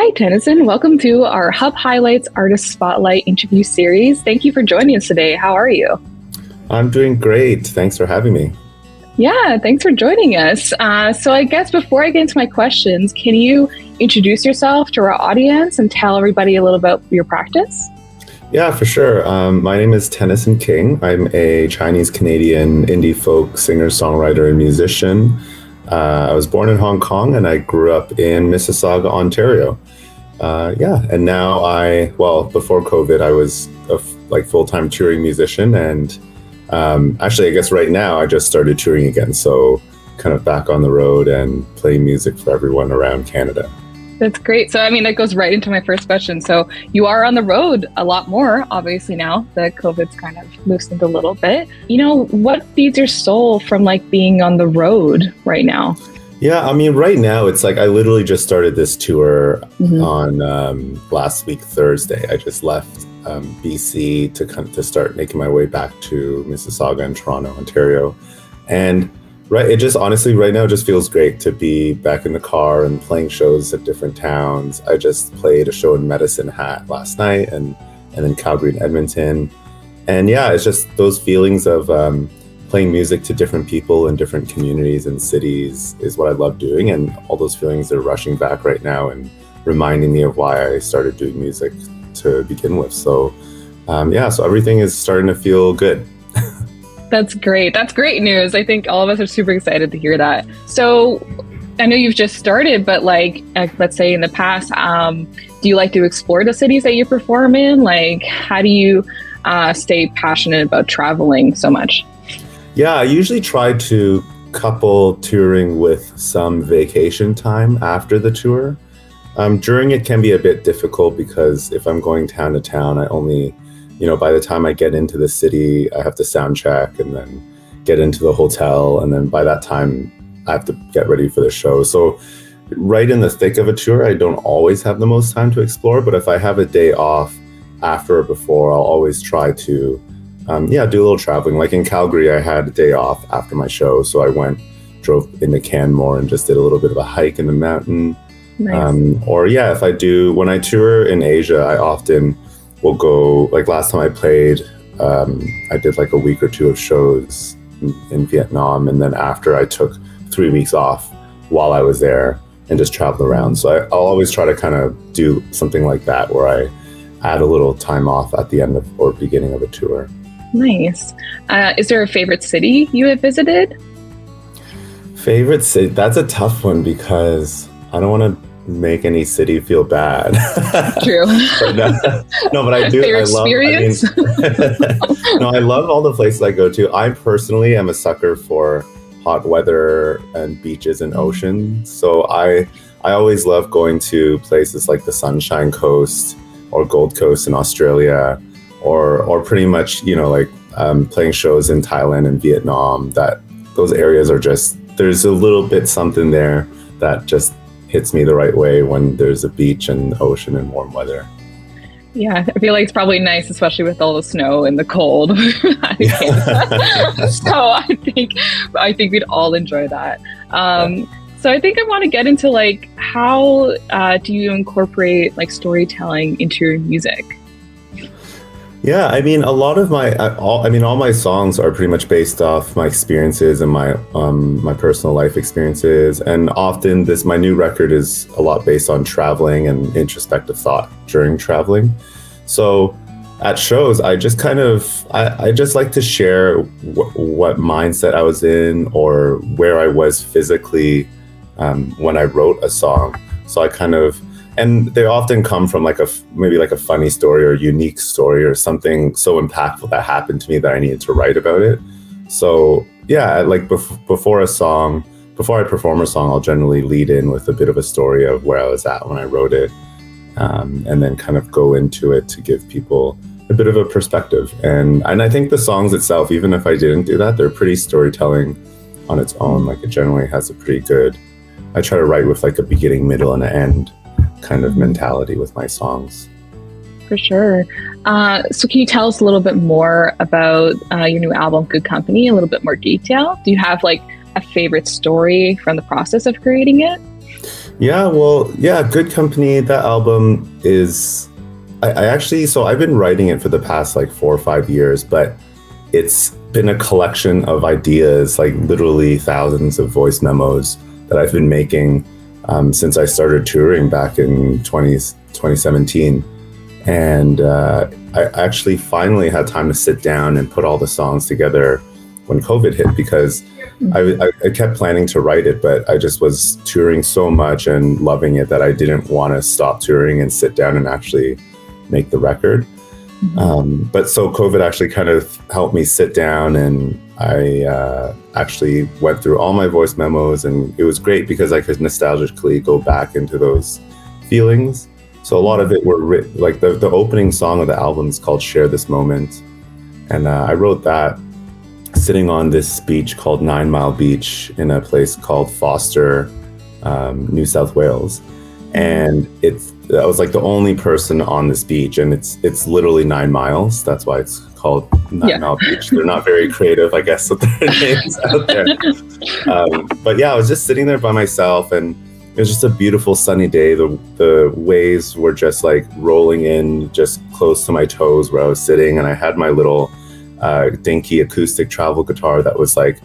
Hi, Tennyson. Welcome to our Hub Highlights Artist Spotlight interview series. Thank you for joining us today. How are you? I'm doing great. Thanks for having me. Yeah, thanks for joining us. So I guess before I get into my questions, can you introduce yourself to our audience and tell everybody a little about your practice? Yeah, for sure. My name is Tennyson King. I'm a Chinese-Canadian indie folk singer, songwriter, and musician. I was born in Hong Kong and I grew up in Mississauga, Ontario. And now before COVID, I was a full-time touring musician, and actually, I guess right now I just started touring again, so kind of back on the road and playing music for everyone around Canada. That's great. So, that goes right into my first question. So you are on the road a lot more, obviously, now that COVID's kind of loosened a little bit. What feeds your soul from being on the road right now? Yeah, right now it's I literally just started this tour on last week, Thursday. I just left BC to start making my way back to Mississauga and Toronto, Ontario. And it just honestly right now just feels great to be back in the car and playing shows at different towns. I just played a show in Medicine Hat last night and then Calgary and Edmonton. And yeah, it's just those feelings of playing music to different people in different communities and cities is what I love doing. And all those feelings are rushing back right now and reminding me of why I started doing music to begin with. So so everything is starting to feel good. That's great. That's great news. I think all of us are super excited to hear that. So I know you've just started, but let's say in the past, do you like to explore the cities that you perform in? How do you stay passionate about traveling so much? Yeah, I usually try to couple touring with some vacation time after the tour. During it can be a bit difficult because if I'm going town to town, I only, by the time I get into the city, I have to sound check and then get into the hotel. And then by that time, I have to get ready for the show. So right in the thick of a tour, I don't always have the most time to explore. But if I have a day off after or before, I'll always try to, do a little traveling. Like in Calgary, I had a day off after my show. So I drove into Canmore and just did a little bit of a hike in the mountain. Nice. When I tour in Asia, I often will go, last time I played, I did a week or two of shows in Vietnam. And then after I took 3 weeks off while I was there and just traveled around. So I'll always try to kind of do something like that where I add a little time off at the end of or beginning of a tour. Nice. Is there a favorite city you have visited? Favorite city? That's a tough one because I don't want to make any city feel bad. True. But I do. Favorite experience? I love all the places I go to. I personally am a sucker for hot weather and beaches and oceans. So I always love going to places like the Sunshine Coast or Gold Coast in Australia, or pretty much, playing shows in Thailand and Vietnam. That those areas are just, there's a little bit something there that just hits me the right way when there's a beach and ocean and warm weather. Yeah, I feel like it's probably nice, especially with all the snow and the cold. So I think we'd all enjoy that. So I think I want to get into how do you incorporate storytelling into your music? Yeah, a lot of all my songs are pretty much based off my experiences and my personal life experiences. And often my new record is a lot based on traveling and introspective thought during traveling. So at shows, I just I just like to share what mindset I was in or where I was physically when I wrote a song. So and they often come from maybe a funny story or unique story or something so impactful that happened to me that I needed to write about it. So yeah, before I perform a song, I'll generally lead in with a bit of a story of where I was at when I wrote it, and then kind of go into it to give people a bit of a perspective. And I think the songs itself, even if I didn't do that, they're pretty storytelling on its own. It generally has a pretty good, I try to write with a beginning, middle, and an end kind of mentality with my songs. For sure. So can you tell us a little bit more about your new album, Good Company, a little bit more detail? Do you have a favorite story from the process of creating it? Yeah, well, yeah, Good Company, that album is, I actually, so I've been writing it for the past like 4 or 5 years, but it's been a collection of ideas, like literally thousands of voice memos that I've been making since I started touring back in 2017. And I actually finally had time to sit down and put all the songs together when COVID hit, because I kept planning to write it, but I just was touring so much and loving it that I didn't want to stop touring and sit down and actually make the record. But so COVID actually kind of helped me sit down, and I actually went through all my voice memos, and it was great because I could nostalgically go back into those feelings. So a lot of it were like the opening song of the album is called Share This Moment. And I wrote that sitting on this beach called 9 Mile Beach in a place called Foster, New South Wales. And I was like the only person on this beach, and it's literally 9 miles. That's why it's called 9 Mile Beach. They're not very creative, I guess, with their names out there. But yeah, I was just sitting there by myself, and it was just a beautiful sunny day. The waves were just like rolling in just close to my toes where I was sitting, and I had my little dinky acoustic travel guitar that was like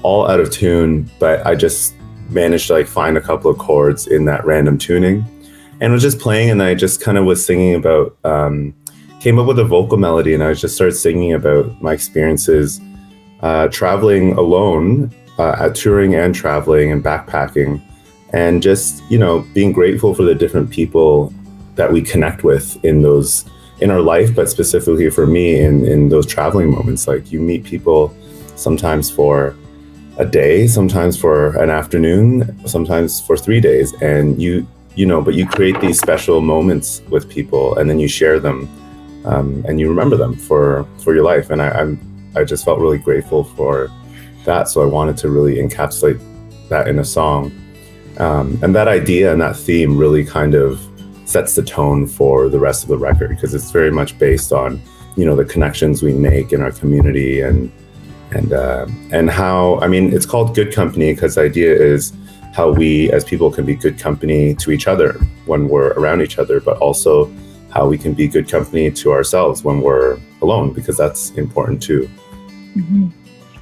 all out of tune, but I just managed to like find a couple of chords in that random tuning, and was just playing, and I just kind of was singing about came up with a vocal melody, and I just started singing about my experiences traveling alone, at touring and traveling and backpacking, and just, you know, being grateful for the different people that we connect with in our life, but specifically for me in those traveling moments. Like, you meet people sometimes for a day, sometimes for an afternoon, sometimes for 3 days, and you know, but you create these special moments with people, and then you share them, and you remember them for your life. And I just felt really grateful for that, so I wanted to really encapsulate that in a song, and that idea and that theme really kind of sets the tone for the rest of the record, because it's very much based on, you know, the connections we make in our community, and how, I mean, it's called Good Company because the idea is how we as people can be good company to each other when we're around each other, but also how we can be good company to ourselves when we're alone, because that's important too. Mm-hmm.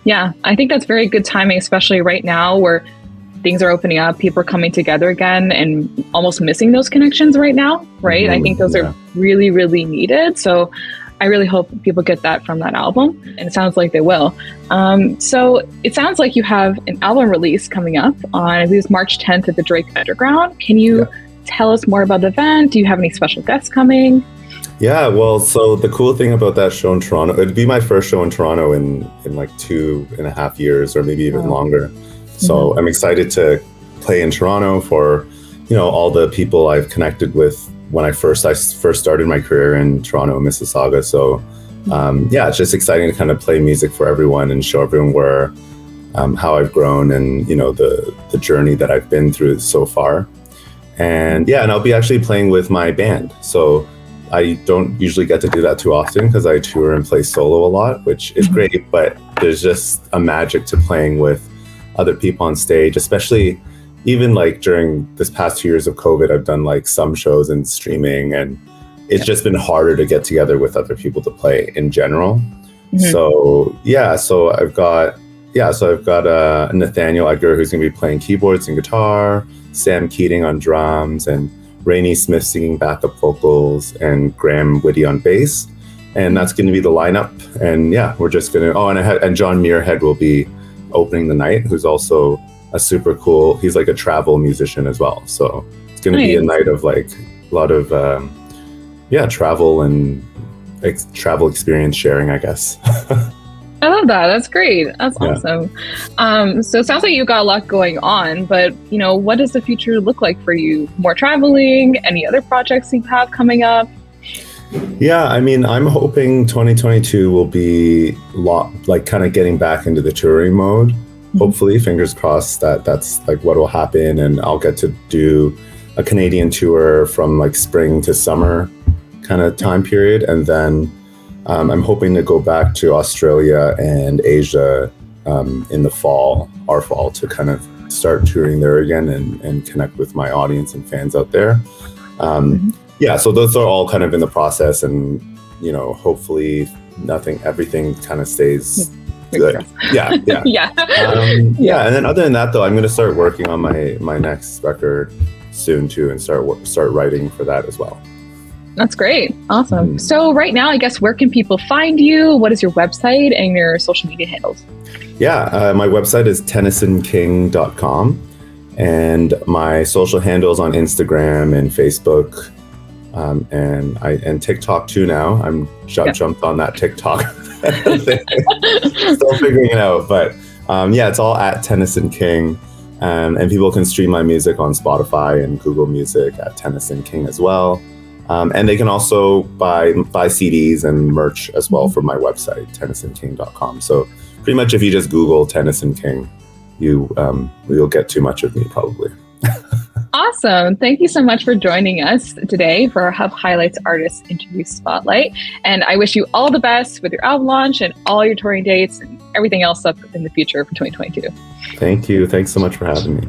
Yeah, I think that's very good timing, especially right now where things are opening up, people are coming together again, and almost missing those connections right now, right? I think those are really, really needed. So I really hope people get that from that album, and it sounds like they will. So it sounds like you have an album release coming up on, I believe it's March 10th at the Drake Underground. Can you tell us more about the event? Do you have any special guests coming? Yeah, well, so the cool thing about that show in Toronto, it'd be my first show in Toronto in like 2.5 years, or maybe even longer. So I'm excited to play in Toronto for, you know, all the people I've connected with when I first started my career in Toronto, Mississauga. So yeah, it's just exciting to kind of play music for everyone and show everyone where how I've grown, and, you know, the journey that I've been through so far. And yeah, and I'll be actually playing with my band. So I don't usually get to do that too often because I tour and play solo a lot, which is great, but there's just a magic to playing with other people on stage, especially even like during this past 2 years of COVID. I've done like some shows and streaming, and it's just been harder to get together with other people to play in general. So yeah, so I've got Nathaniel Edgar, who's gonna be playing keyboards and guitar, Sam Keating on drums, and Rainey Smith singing backup vocals, and Graham Whitty on bass. And that's going to be the lineup. And yeah, we're just going to, and John Muirhead will be opening the night, who's also a super cool, he's like a travel musician as well. So it's going to be a night of like a lot of, travel and travel experience sharing, I guess. I love that. That's great. That's awesome. So it sounds like you've got a lot going on, but, you know, what does the future look like for you? More traveling? Any other projects you have coming up? Yeah, I mean, I'm hoping 2022 will be like kind of getting back into the touring mode. Hopefully, fingers crossed that's like what will happen, and I'll get to do a Canadian tour from like spring to summer kind of time period, and then I'm hoping to go back to Australia and Asia in the fall, our fall, to kind of start touring there again and connect with my audience and fans out there. Yeah, so those are all kind of in the process, and hopefully everything kind of stays good. Yeah. Yeah. Yeah, and then other than that, though, I'm going to start working on my next record soon too, and start writing for that as well. That's great. Awesome. So right now, I guess, where can people find you? What is your website and your social media handles? Yeah, my website is tennysonking.com, and my social handles on Instagram and Facebook, and TikTok too now. I'm jumped on that TikTok thing. Still figuring it out, but it's all at Tennyson King, and people can stream my music on Spotify and Google Music at Tennyson King as well. And they can also buy CDs and merch as well from my website, tennysonking.com. So pretty much if you just Google Tennyson King, you'll get too much of me probably. Awesome. Thank you so much for joining us today for our Hub Highlights Artist Interview Spotlight. And I wish you all the best with your album launch and all your touring dates and everything else up in the future for 2022. Thank you. Thanks so much for having me.